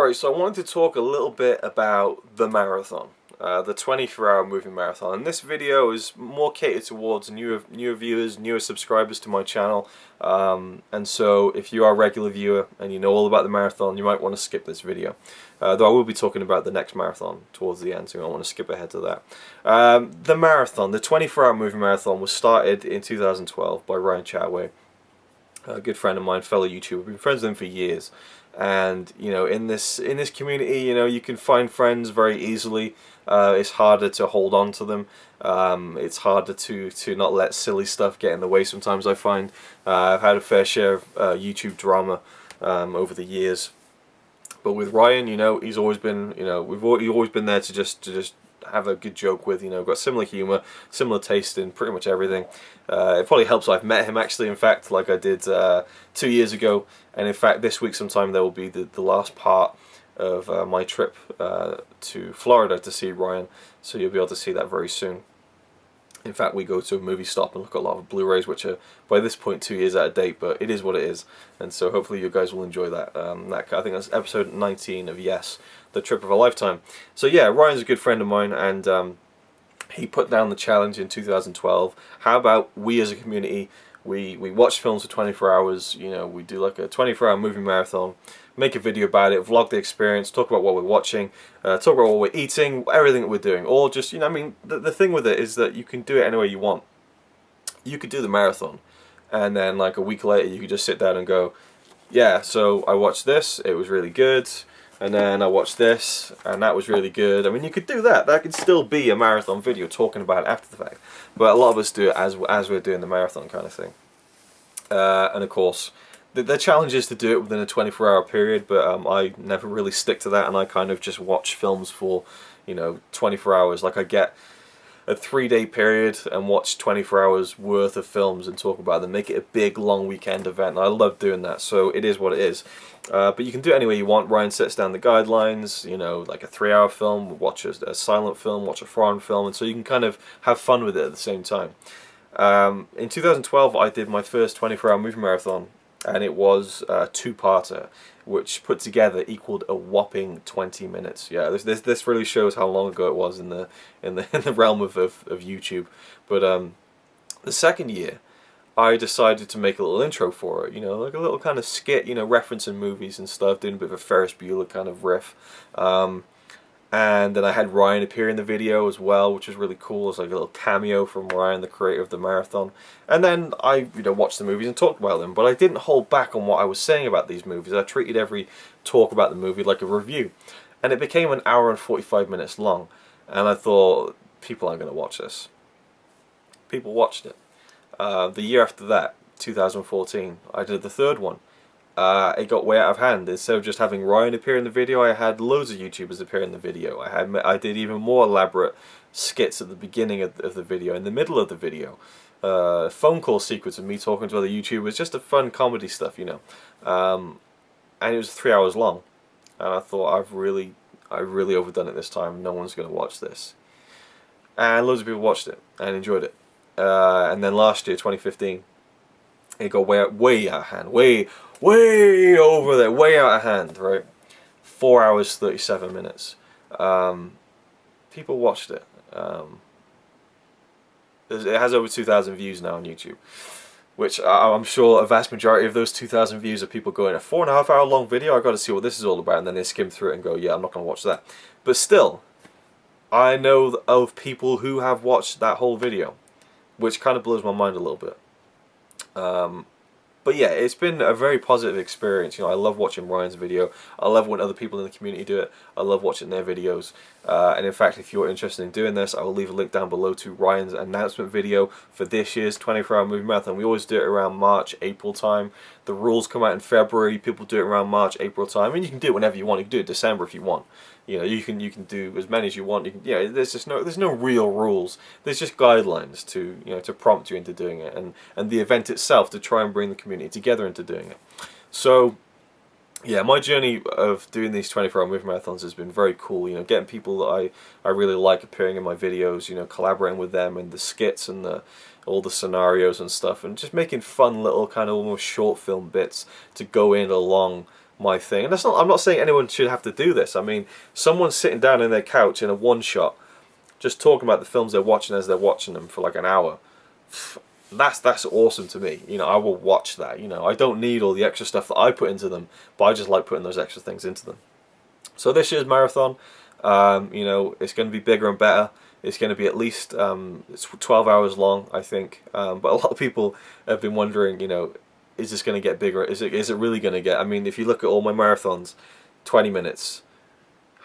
Alright, so I wanted to talk a little bit about the marathon, the 24-hour movie marathon. And this video is more catered towards newer viewers, newer subscribers to my channel. And so if you are a regular viewer and you know all about the marathon, you might want to skip this video. Though I will be talking about the next marathon towards the end, so I want to skip ahead to that. The marathon, the 24-hour movie marathon, was started in 2012 by Ryan Chatway, a good friend of mine, fellow YouTuber. I've been friends with him for years. And you know, in this community, you know, you can find friends very easily. It's harder to hold on to them. It's harder to not let silly stuff get in the way. Sometimes I find I've had a fair share of YouTube drama over the years. But with Ryan, you know, he's always been, you know, he's always been there to just have a good joke with, you know, got similar humour, similar taste in pretty much everything. It probably helps I've met him actually, in fact, like I did 2 years ago, and in fact this week sometime there will be the last part of my trip to Florida to see Ryan, so you'll be able to see that very soon. In fact, we go to a movie stop and look at a lot of Blu-rays, which are by this point 2 years out of date, but it is what it is, and so hopefully you guys will enjoy that. I think that's episode 19 of Yes, the trip of a lifetime. So yeah, Ryan's a good friend of mine, and he put down the challenge in 2012. How about we as a community, we watch films for 24 hours, you know, we do like a 24-hour movie marathon, make a video about it, vlog the experience, talk about what we're watching, talk about what we're eating, everything that we're doing. Or just, you know, I mean, the thing with it is that you can do it any way you want. You could do the marathon, and then like a week later you could just sit down and go, yeah, so I watched this, it was really good, and then I watched this, and that was really good. I mean, you could do that. That could still be a marathon video talking about it after the fact. But a lot of us do it as we're doing the marathon kind of thing. And of course, the challenge is to do it within a 24-hour period, but I never really stick to that, and I kind of just watch films for, you know, 24 hours. Like I get a 3-day period and watch 24 hours worth of films and talk about them, make it a big long weekend event. I love doing that, so it is what it is. But you can do it any way you want. Ryan sets down the guidelines, you know, like a 3-hour film, watch a silent film, watch a foreign film, and so you can kind of have fun with it at the same time. In 2012 I did my first 24-hour movie marathon, and it was a two-parter, which put together equaled a whopping 20 minutes. Yeah, this really shows how long ago it was in the realm of YouTube. But the second year, I decided to make a little intro for it. You know, like a little kind of skit. You know, referencing movies and stuff, doing a bit of a Ferris Bueller kind of riff. And then I had Ryan appear in the video as well, which was really cool. It's like a little cameo from Ryan, the creator of the marathon. And then I, you know, watched the movies and talked about them, but I didn't hold back on what I was saying about these movies. I treated every talk about the movie like a review, and it became an hour and 45 minutes long. And I thought, people aren't going to watch this. People watched it. The year after that, 2014, I did the third one. It got way out of hand. Instead of just having Ryan appear in the video, I had loads of YouTubers appear in the video. I did even more elaborate skits at the beginning of the video, in the middle of the video. Phone call sequence of me talking to other YouTubers, just a fun comedy stuff, you know. And it was 3 hours long. And I thought, I've really overdone it this time. No one's going to watch this. And loads of people watched it and enjoyed it. And then last year, 2015, it got way out of hand. Way over there, way out of hand, right? 4 hours, 37 minutes. People watched it. It has over 2,000 views now on YouTube, which I'm sure a vast majority of those 2,000 views are people going, a 4.5 hour long video, I got to see what this is all about, and then they skim through it and go, yeah, I'm not going to watch that. But still, I know of people who have watched that whole video, which kind of blows my mind a little bit. But yeah, it's been a very positive experience. You know, I love watching Ryan's video. I love when other people in the community do it. I love watching their videos. And in fact, if you're interested in doing this, I will leave a link down below to Ryan's announcement video for this year's 24-hour movie marathon. We always do it around March, April time. The rules come out in February. People do it around March, April time. I mean, you can do it whenever you want. You can do it December if you want. You know, you can do as many as you want. You can, yeah, there's no real rules. There's just guidelines to, you know, to prompt you into doing it, and the event itself to try and bring the community together into doing it. So yeah, my journey of doing these 24-hour movie marathons has been very cool. You know, getting people that I really like appearing in my videos. You know, collaborating with them in the skits and all the scenarios and stuff, and just making fun little kind of almost short film bits to go in along my thing. And that's not, I'm not saying anyone should have to do this. I mean, someone sitting down in their couch in a one-shot, just talking about the films they're watching as they're watching them for like an hour. That's awesome to me. You know, I will watch that. You know, I don't need all the extra stuff that I put into them, but I just like putting those extra things into them. So this year's marathon, you know, it's going to be bigger and better. It's going to be at least it's 12 hours long, I think. But a lot of people have been wondering, you know, is this going to get bigger? Is it really going to get? I mean, if you look at all my marathons, 20 minutes,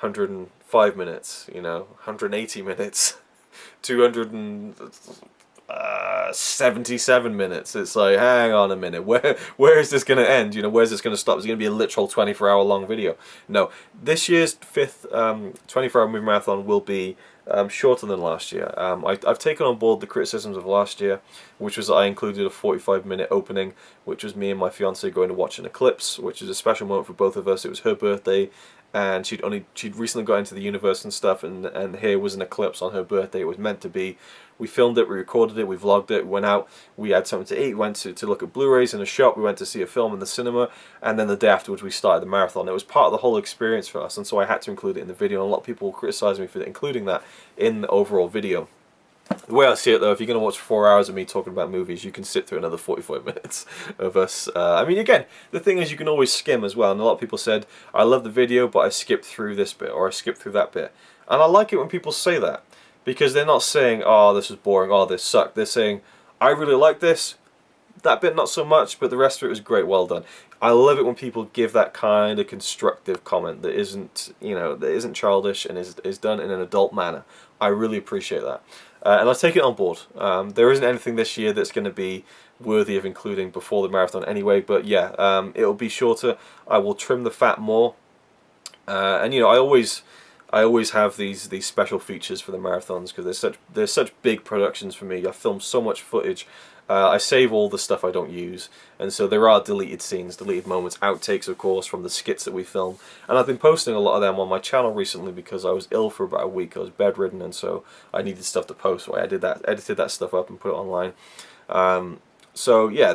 105 minutes, you know, 180 minutes, 277 minutes. It's like, hang on a minute, where is this going to end? You know, where's this going to stop? Is it going to be a literal 24-hour long video? No, this year's fifth 24-hour movie marathon will be shorter than last year. I've taken on board the criticisms of last year, which was that I included a 45-minute opening, which was me and my fiance going to watch an eclipse, which is a special moment for both of us. It was her birthday, and she'd recently got into the universe and stuff, and here was an eclipse on her birthday. It was meant to be. We filmed it, we recorded it, we vlogged it, we went out, we had something to eat, we went to look at Blu-rays in a shop, we went to see a film in the cinema, and then the day afterwards we started the marathon. It was part of the whole experience for us, and so I had to include it in the video, and a lot of people criticised me for including that in the overall video. The way I see it though, if you're going to watch 4 hours of me talking about movies, you can sit through another 45 minutes of us. I mean, again, the thing is you can always skim as well, and a lot of people said, I love the video, but I skipped through this bit, or I skipped through that bit. And I like it when people say that, because they're not saying, oh, this was boring, oh, this sucked. They're saying, I really like this, that bit not so much, but the rest of it was great, well done. I love it when people give that kind of constructive comment that isn't, you know, that isn't childish and is done in an adult manner. I really appreciate that. And I take it on board. There isn't anything this year that's going to be worthy of including before the marathon anyway, but yeah, it'll be shorter. I will trim the fat more. And you know, I always have these special features for the marathons because they're such big productions for me. I film so much footage. I save all the stuff I don't use, and so there are deleted scenes, deleted moments, outtakes of course from the skits that we film, and I've been posting a lot of them on my channel recently because I was ill for about a week. I was bedridden, and so I needed stuff to post, so I edited that stuff up and put it online. So yeah,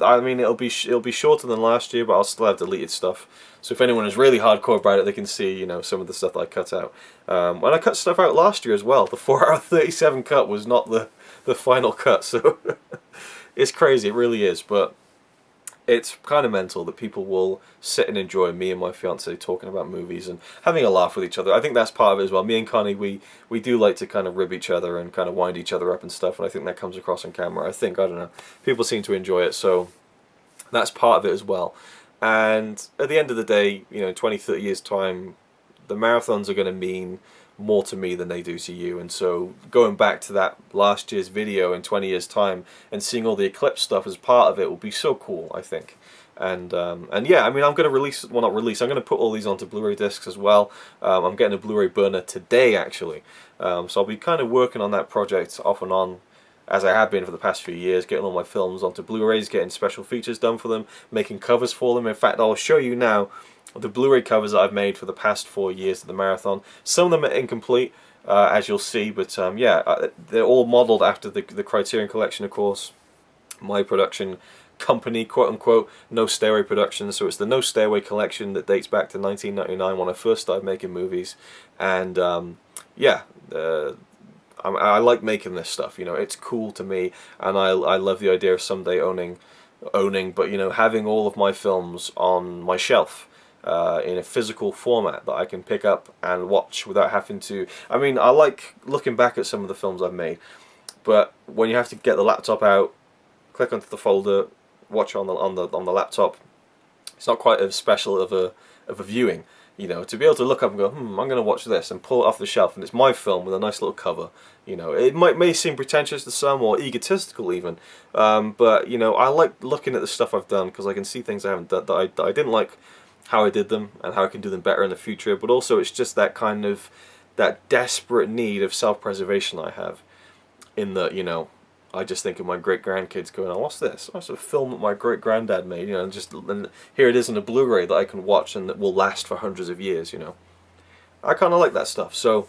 I mean, it'll be shorter than last year, but I'll still have deleted stuff. So if anyone is really hardcore about it, they can see, you know, some of the stuff that I cut out. When I cut stuff out last year as well, the 4-hour 37 cut was not the final cut, so it's crazy, it really is. But it's kind of mental that people will sit and enjoy me and my fiance talking about movies and having a laugh with each other. I think that's part of it as well. Me and Connie, we do like to kind of rib each other and kind of wind each other up and stuff, and I think that comes across on camera. I don't know, people seem to enjoy it, so that's part of it as well. And at the end of the day, you know, 20, 30 years time, the marathons are going to mean more to me than they do to you, and so going back to that last year's video in 20 years time and seeing all the Eclipse stuff as part of it will be so cool, I think. And yeah, I mean, I'm going to release, well, not release, I'm going to put all these onto Blu-ray discs as well. I'm getting a Blu-ray burner today actually, so I'll be kind of working on that project off and on as I have been for the past few years, getting all my films onto Blu-rays, getting special features done for them, making covers for them. In fact, I'll show you now the Blu-ray covers that I've made for the past 4 years of the marathon. Some of them are incomplete, as you'll see, but yeah, they're all modelled after the Criterion Collection, of course, my production company, quote-unquote, No Stairway Productions. So it's the No Stairway collection that dates back to 1999 when I first started making movies, and yeah, I like making this stuff, you know, it's cool to me, and I love the idea of someday owning, but you know, having all of my films on my shelf in a physical format that I can pick up and watch without having to. I mean, I like looking back at some of the films I've made, but when you have to get the laptop out, click onto the folder, watch on the laptop, it's not quite as special of a viewing. You know, to be able to look up and go, I'm going to watch this, and pull it off the shelf, and it's my film with a nice little cover. You know, it may seem pretentious to some, or egotistical even, but you know, I like looking at the stuff I've done because I can see things I haven't done, that I didn't like how I did them, and how I can do them better in the future. But also, it's just that kind of desperate need of self-preservation I have, in that, you know, I just think of my great-grandkids going, oh, what's this? Oh, it's a film that my great-granddad made, you know, and here it is in a Blu-ray that I can watch and that will last for hundreds of years, you know. I kind of like that stuff. So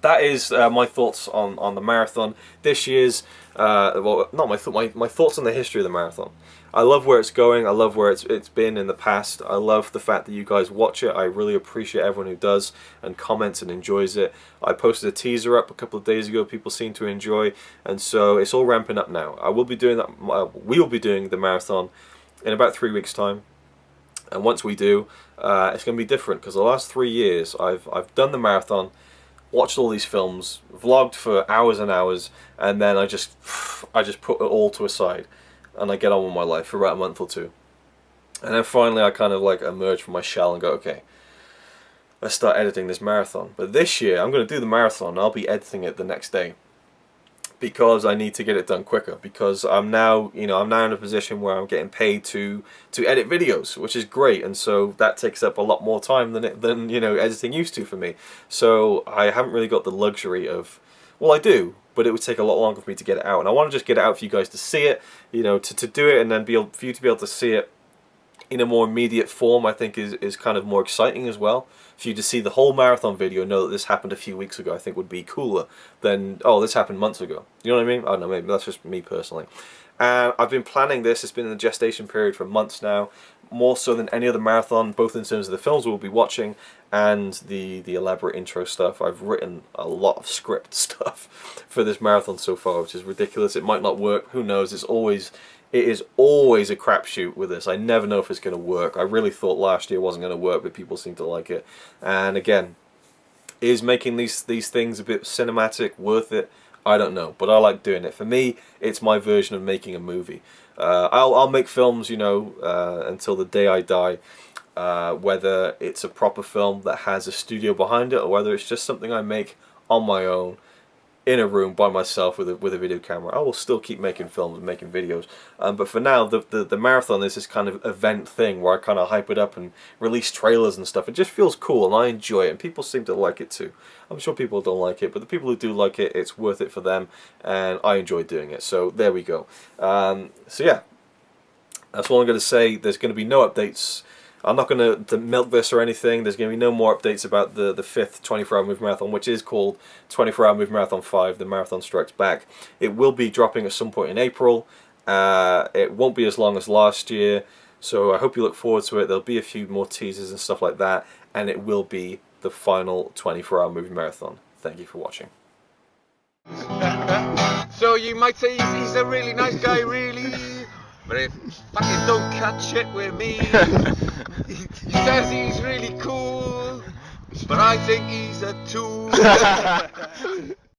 that is my thoughts on the marathon. This year's, well, not my thoughts on the history of the marathon. I love where it's going. I love where it's been in the past. I love the fact that you guys watch it. I really appreciate everyone who does and comments and enjoys it. I posted a teaser up a couple of days ago. People seem to enjoy, and so it's all ramping up now. I will be doing that. We will be doing the marathon in about 3 weeks' time, and once we do, it's going to be different because the last 3 years I've done the marathon, watched all these films, vlogged for hours and hours, and then I just put it all to a side. And I get on with my life for about a month or two. And then finally I kind of like emerge from my shell and go, okay, let's start editing this marathon. But this year I'm going to do the marathon and I'll be editing it the next day. Because I need to get it done quicker. Because I'm now, in a position where I'm getting paid to edit videos, which is great. And so that takes up a lot more time than editing used to for me. So I haven't really got the luxury of, well, I do, but it would take a lot longer for me to get it out. And I want to just get it out for you guys to see it, to do it, and then for you to be able to see it in a more immediate form, I think is kind of more exciting as well. For you to see the whole marathon video, know that this happened a few weeks ago, I think would be cooler than, oh, this happened months ago. You know what I mean? I don't know, maybe that's just me personally. And I've been planning this, it's been in the gestation period for months now, more so than any other marathon, both in terms of the films we'll be watching and the elaborate intro stuff. I've written a lot of script stuff for this marathon so far, which is ridiculous. It might not work, who knows, it is always a crapshoot with this. I never know if it's going to work. I really thought last year wasn't going to work, but people seem to like it. And again, is making these things a bit cinematic worth it? I don't know, but I like doing it. For me, it's my version of making a movie. I'll make films, until the day I die, whether it's a proper film that has a studio behind it, or whether it's just something I make on my own, in a room by myself with a video camera. I will still keep making films and making videos, but for now the marathon is this kind of event thing where I kind of hype it up and release trailers and stuff. It just feels cool and I enjoy it, and people seem to like it too. I'm sure people don't like it, but the people who do like it, it's worth it for them, and I enjoy doing it. So there we go. So yeah, that's all I'm going to say. There's going to be no updates. I'm not going to milk this or anything. There's going to be no more updates about the 5th 24-hour movie marathon, which is called 24-hour movie marathon 5, the Marathon Strikes Back. It will be dropping at some point in April. It won't be as long as last year, so I hope you look forward to it. There'll be a few more teasers and stuff like that, and it will be the final 24-hour movie marathon. Thank you for watching. So you might say he's a really nice guy, really, but if fucking don't cut shit with me. He says he's really cool, but I think he's a tool.